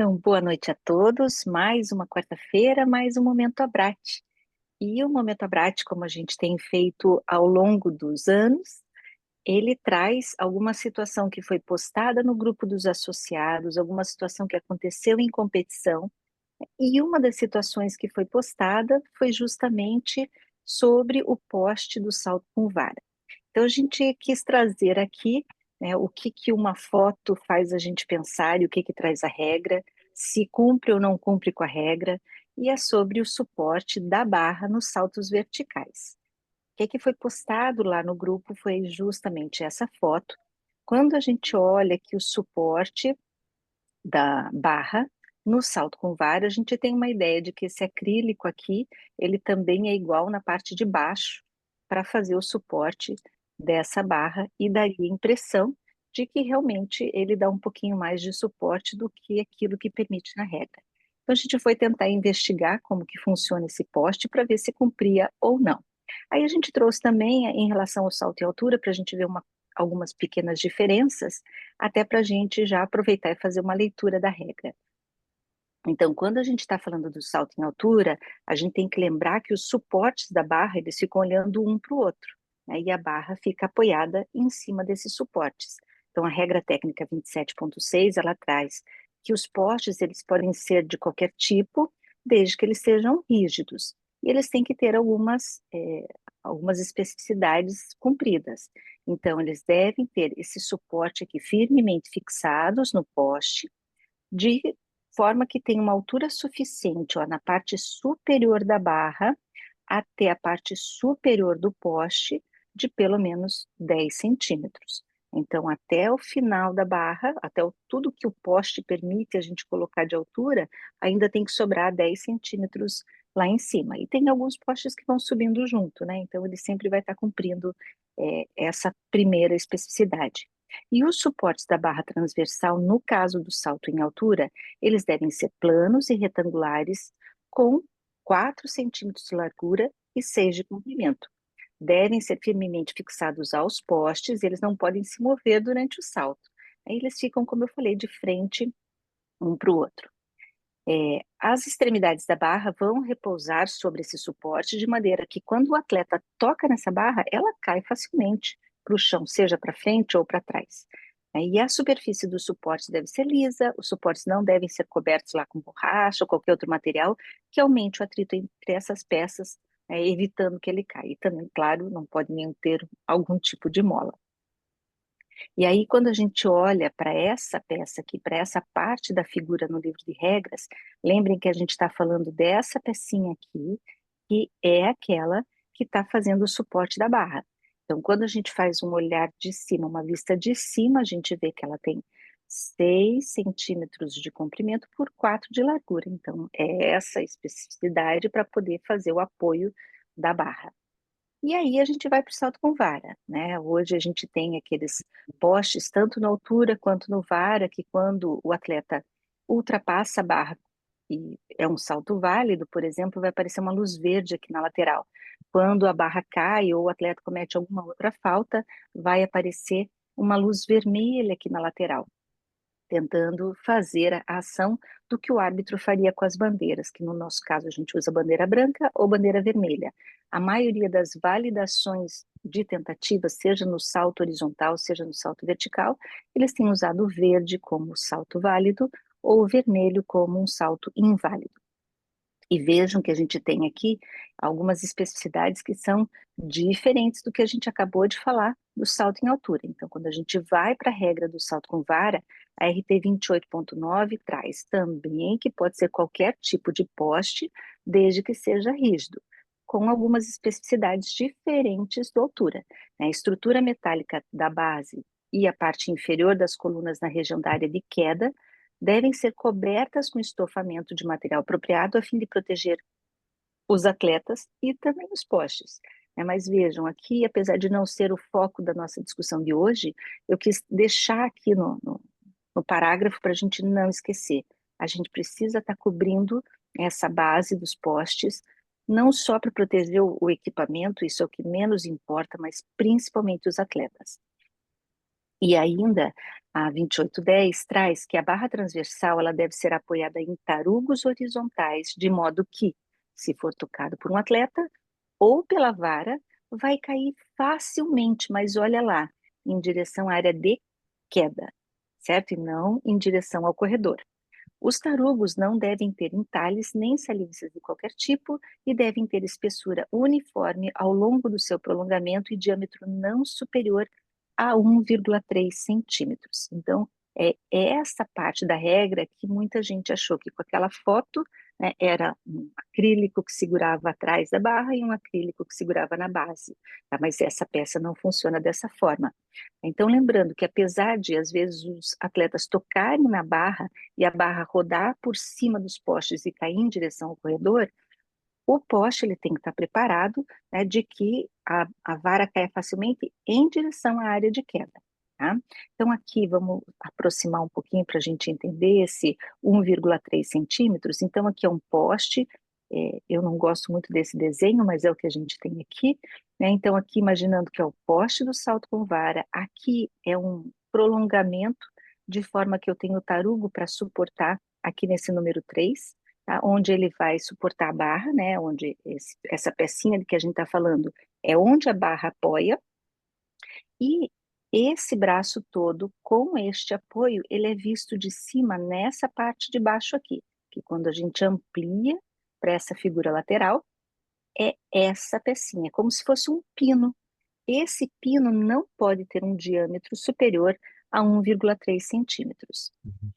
Então, boa noite a todos. Mais uma quarta-feira, mais um Momento Abrate. E o Momento Abrate, como a gente tem feito ao longo dos anos, ele traz alguma situação que foi postada no grupo dos associados, alguma situação que aconteceu em competição. E uma das situações que foi postada foi justamente sobre o poste do salto com vara. Então, a gente quis trazer aqui, né, o que que uma foto faz a gente pensar e o que que traz a regra, se cumpre ou não cumpre com a regra, e é sobre o suporte da barra nos saltos verticais. O que que foi postado lá no grupo foi justamente essa foto. Quando a gente olha que o suporte da barra no salto com vara, a gente tem uma ideia de que esse acrílico aqui, ele também é igual na parte de baixo para fazer o suporte dessa barra e daria a impressão de que realmente ele dá um pouquinho mais de suporte do que aquilo que permite na regra. Então a gente foi tentar investigar como que funciona esse poste para ver se cumpria ou não. Aí a gente trouxe também em relação ao salto e altura para a gente ver algumas pequenas diferenças até para a gente já aproveitar e fazer uma leitura da regra. Então, quando a gente está falando do salto em altura, a gente tem que lembrar que os suportes da barra, eles ficam olhando um para o outro, né? E a barra fica apoiada em cima desses suportes. Então, a regra técnica 27.6, ela traz que os postes, eles podem ser de qualquer tipo, desde que eles sejam rígidos. E eles têm que ter algumas especificidades cumpridas. Então, eles devem ter esse suporte aqui firmemente fixados no poste, de forma que tenha uma altura suficiente, ó, na parte superior da barra até a parte superior do poste de pelo menos 10 centímetros. Então, até o final da barra, tudo que o poste permite a gente colocar de altura, ainda tem que sobrar 10 centímetros lá em cima. E tem alguns postes que vão subindo junto, né? Então, ele sempre vai estar cumprindo essa primeira especificidade. E os suportes da barra transversal, no caso do salto em altura, eles devem ser planos e retangulares, com 4 centímetros de largura e 6 de comprimento. Devem ser firmemente fixados aos postes, eles não podem se mover durante o salto. Aí eles ficam, como eu falei, de frente um para o outro. As extremidades da barra vão repousar sobre esse suporte de maneira que quando o atleta toca nessa barra, ela cai facilmente para o chão, seja para frente ou para trás. E a superfície dos suportes deve ser lisa, os suportes não devem ser cobertos lá com borracha ou qualquer outro material que aumente o atrito entre essas peças, evitando que ele caia. E também, claro, não pode nem ter algum tipo de mola. E aí, quando a gente olha para essa peça aqui, para essa parte da figura no livro de regras, lembrem que a gente está falando dessa pecinha aqui, que é aquela que está fazendo o suporte da barra. Então, quando a gente faz um olhar de cima, uma vista de cima, a gente vê que ela tem 6 centímetros de comprimento por 4 de largura. Então, é essa especificidade para poder fazer o apoio da barra. E aí a gente vai para o salto com vara, né? Hoje a gente tem aqueles postes, tanto na altura quanto no vara, que quando o atleta ultrapassa a barra e é um salto válido, por exemplo, vai aparecer uma luz verde aqui na lateral. Quando a barra cai ou o atleta comete alguma outra falta, vai aparecer uma luz vermelha aqui na lateral, tentando fazer a ação do que o árbitro faria com as bandeiras, que no nosso caso a gente usa bandeira branca ou bandeira vermelha. A maioria das validações de tentativas, seja no salto horizontal, seja no salto vertical, eles têm usado o verde como salto válido ou o vermelho como um salto inválido. E vejam que a gente tem aqui algumas especificidades que são diferentes do que a gente acabou de falar do salto em altura. Então, quando a gente vai para a regra do salto com vara, a RT 28.9 traz também que pode ser qualquer tipo de poste, desde que seja rígido, com algumas especificidades diferentes da altura. A estrutura metálica da base e a parte inferior das colunas na região da área de queda devem ser cobertas com estofamento de material apropriado a fim de proteger os atletas e também os postes. Mas vejam, aqui, apesar de não ser o foco da nossa discussão de hoje, eu quis deixar aqui no parágrafo para a gente não esquecer. A gente precisa estar cobrindo essa base dos postes, não só para proteger o equipamento, isso é o que menos importa, mas principalmente os atletas. E ainda a 2810 traz que a barra transversal ela deve ser apoiada em tarugos horizontais, de modo que, se for tocado por um atleta ou pela vara, vai cair facilmente, mas olha lá, em direção à área de queda, certo? E não em direção ao corredor. Os tarugos não devem ter entalhes nem saliências de qualquer tipo e devem ter espessura uniforme ao longo do seu prolongamento e diâmetro não superior a 1,3 centímetros. Então, é essa parte da regra que muita gente achou que com aquela foto, né, era um acrílico que segurava atrás da barra e um acrílico que segurava na base, tá? Mas essa peça não funciona dessa forma. Então, lembrando que apesar de, às vezes, os atletas tocarem na barra e a barra rodar por cima dos postes e cair em direção ao corredor, o poste ele tem que estar preparado, né, de que a vara caia facilmente em direção à área de queda. Tá? Então, aqui vamos aproximar um pouquinho para a gente entender esse 1,3 centímetros. Então, aqui é um poste, eu não gosto muito desse desenho, mas é o que a gente tem aqui. Né? Então, aqui imaginando que é o poste do salto com vara, aqui é um prolongamento, de forma que eu tenho o tarugo para suportar aqui nesse número 3, tá? Onde ele vai suportar a barra, né? Onde essa pecinha de que a gente está falando é onde a barra apoia, e esse braço todo, com este apoio, ele é visto de cima nessa parte de baixo aqui, que quando a gente amplia para essa figura lateral, é essa pecinha, como se fosse um pino. Esse pino não pode ter um diâmetro superior a 1,3 centímetros. Uhum.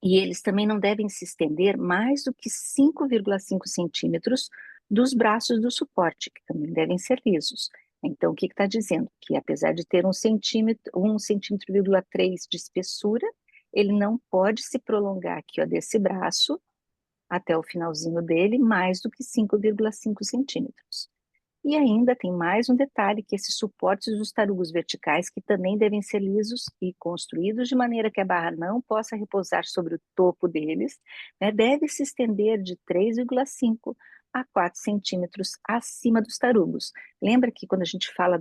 E eles também não devem se estender mais do que 5,5 centímetros dos braços do suporte, que também devem ser lisos. Então, o que está dizendo? Que apesar de ter 1,3 centímetro de espessura, ele não pode se prolongar aqui, ó, desse braço até o finalzinho dele, mais do que 5,5 centímetros. E ainda tem mais um detalhe, que esses suportes dos tarugos verticais, que também devem ser lisos e construídos de maneira que a barra não possa repousar sobre o topo deles, né, deve se estender de 3,5 a 4 centímetros acima dos tarugos. Lembra que quando a gente fala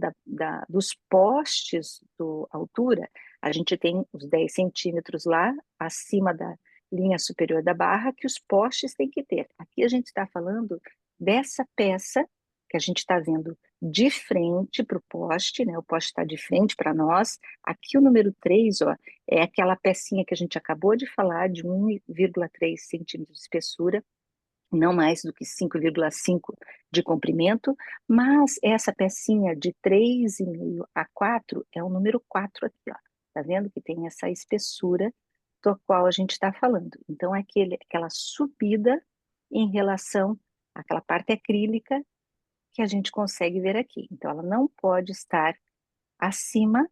dos postes da altura, a gente tem os 10 centímetros lá acima da linha superior da barra que os postes têm que ter. Aqui a gente está falando dessa peça que a gente está vendo de frente para o poste, né? O poste está de frente para nós. Aqui o número 3, ó, é aquela pecinha que a gente acabou de falar, de 1,3 centímetros de espessura, não mais do que 5,5 de comprimento, mas essa pecinha de 3,5 a 4 é o número 4 aqui, ó. Tá vendo que tem essa espessura do qual a gente está falando. Então, é aquela subida em relação àquela parte acrílica que a gente consegue ver aqui. Então, ela não pode estar acima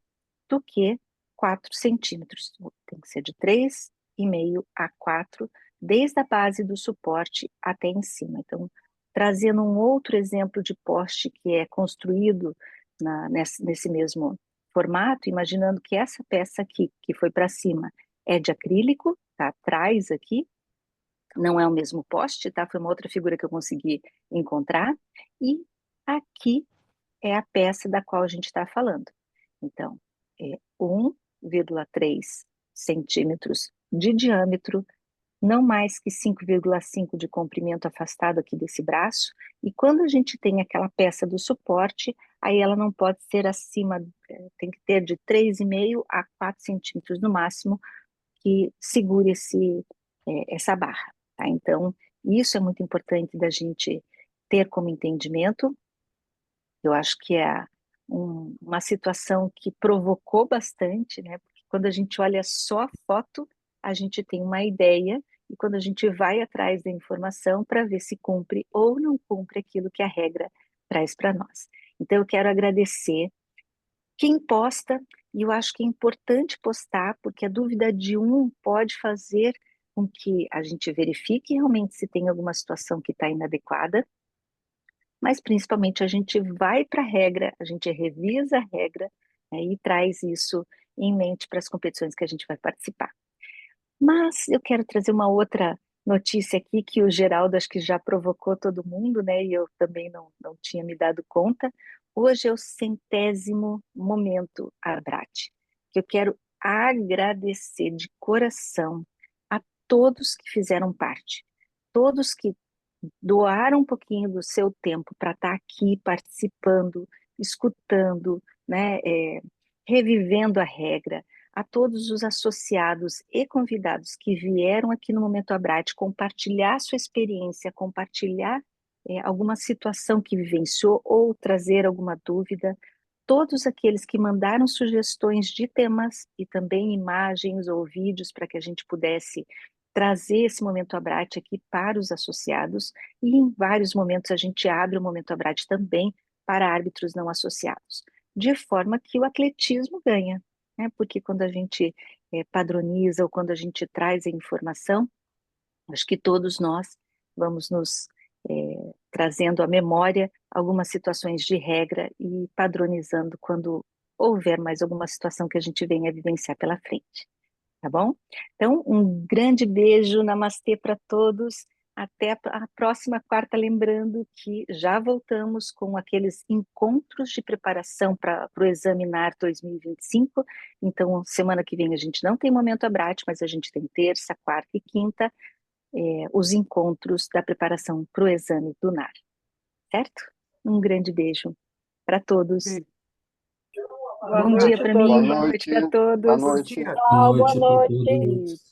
do que 4 centímetros. Tem que ser de 3,5 a 4, desde a base do suporte até em cima. Então, trazendo um outro exemplo de poste que é construído nesse mesmo formato, imaginando que essa peça aqui, que foi para cima, é de acrílico, tá atrás aqui, não é o mesmo poste, tá? Foi uma outra figura que eu consegui encontrar. E aqui é a peça da qual a gente está falando. Então, é 1,3 centímetros de diâmetro, não mais que 5,5 de comprimento afastado aqui desse braço, e quando a gente tem aquela peça do suporte, aí ela não pode ser acima, tem que ter de 3,5 a 4 centímetros no máximo, que segure essa barra, tá? Então, isso é muito importante da gente ter como entendimento. Eu acho que é uma situação que provocou bastante, né? Porque quando a gente olha só a foto, a gente tem uma ideia, e quando a gente vai atrás da informação para ver se cumpre ou não cumpre aquilo que a regra traz para nós. Então, eu quero agradecer quem posta, e eu acho que é importante postar, porque a dúvida de um pode fazer com que a gente verifique realmente se tem alguma situação que está inadequada, mas principalmente a gente vai para a regra, a gente revisa a regra, né, e traz isso em mente para as competições que a gente vai participar. Mas eu quero trazer uma outra notícia aqui que o Geraldo acho que já provocou todo mundo, né? E eu também não tinha me dado conta. Hoje é o 100º momento Abrat. que eu quero agradecer de coração a todos que fizeram parte, todos que doaram um pouquinho do seu tempo para estar aqui participando, escutando, né, revivendo a regra, a todos os associados e convidados que vieram aqui no Momento Abrate compartilhar sua experiência, compartilhar alguma situação que vivenciou ou trazer alguma dúvida, todos aqueles que mandaram sugestões de temas e também imagens ou vídeos para que a gente pudesse trazer esse Momento Abrate aqui para os associados, e em vários momentos a gente abre o Momento Abrate também para árbitros não associados, de forma que o atletismo ganha, né? Porque quando a gente padroniza ou quando a gente traz a informação, acho que todos nós vamos nos trazendo à memória algumas situações de regra e padronizando quando houver mais alguma situação que a gente venha vivenciar pela frente, tá bom? Então, um grande beijo, namastê para todos. Até a próxima quarta, lembrando que já voltamos com aqueles encontros de preparação para o Examinar 2025. Então, semana que vem a gente não tem Momento Abrate, mas a gente tem terça, quarta e quinta, os encontros da preparação para o exame do NAR, certo? Um grande beijo para todos. Sim. Boa Bom dia noite a para todos. mim, Boa boa noite noite. para Boa todos. noite. Boa Boa noite noite para para todos. todos.